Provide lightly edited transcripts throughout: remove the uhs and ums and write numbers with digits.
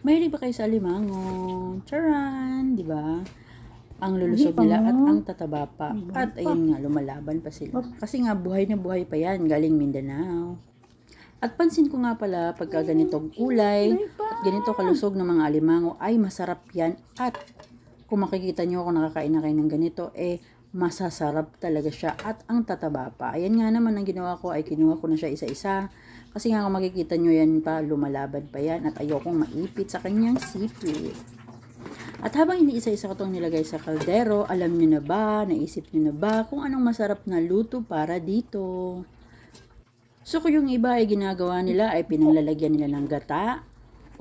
Mahilig ba kayo sa alimango? Charan, di ba? Ang lulusog nila at ang tataba pa. At ayun nga, lumalaban pa sila. Kasi nga, buhay na buhay pa yan, galing Mindanao. At pansin ko nga pala, pagka ganitong kulay, at ganito kalusog ng mga alimango, ay masarap yan. At kung makikita nyo kung nakakain na kayo ng ganito, masasarap talaga siya at ang tataba pa. Ayan nga naman ang ginawa ko ay kinuha ko na siya isa-isa. Kasi nga kung makikita nyo yan pa, lumalaban pa yan at ayokong maipit sa kanyang sipit. At habang iniisa-isa ko itong nilagay sa kaldero, alam nyo na ba, naisip nyo na ba kung anong masarap na luto para dito? So kung yung iba ay ginagawa nila ay pinanglalagyan nila ng gata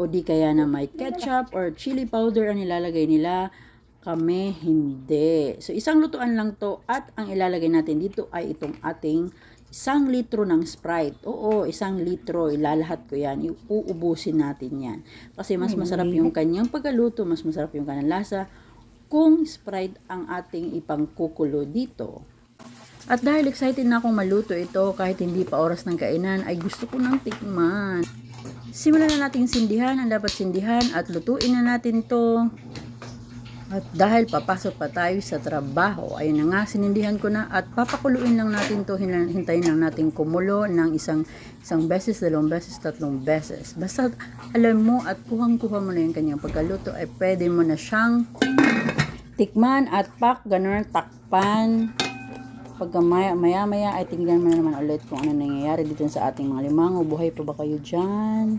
o di kaya na may ketchup or chili powder ang nilalagay nila, kami hindi. So isang lutuan lang to at ang ilalagay natin dito ay itong ating 1 litro ng Sprite. Oo, 1 litro, ilalahat ko yan, uubusin natin yan. Kasi mas masarap yung kanyang pagkaluto, mas masarap yung kanyang lasa kung Sprite ang ating ipangkukulo dito. At dahil excited na akong maluto ito kahit hindi pa oras ng kainan ay gusto ko nang tikman. Simulan na natin sindihan ang dapat sindihan at lutuin na natin to. At dahil papasok pa tayo sa trabaho, ayun na nga, sinindihan ko na at papakuluin lang natin to, hintayin lang natin kumulo ng isang beses, 2 beses, 3 beses. Basta alam mo at kuhang-kuha mo na yung kanyang pagkaluto, ay pwede mo na siyang tikman at ganun, takpan. Pagka maya-maya ay tingnan mo naman ulit kung ano nangyayari dito sa ating mga limango. Buhay pa ba kayo dyan?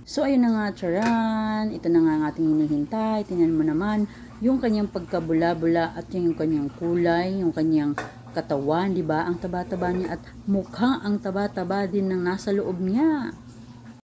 So, ayun na nga, charan. Ito na nga ang ating hinihintay. Tingnan mo naman yung kanyang pagkabula-bula at yung kanyang kulay, yung kanyang katawan, di ba? Ang taba-taba niya at mukhang ang taba-taba din ng nasa loob niya.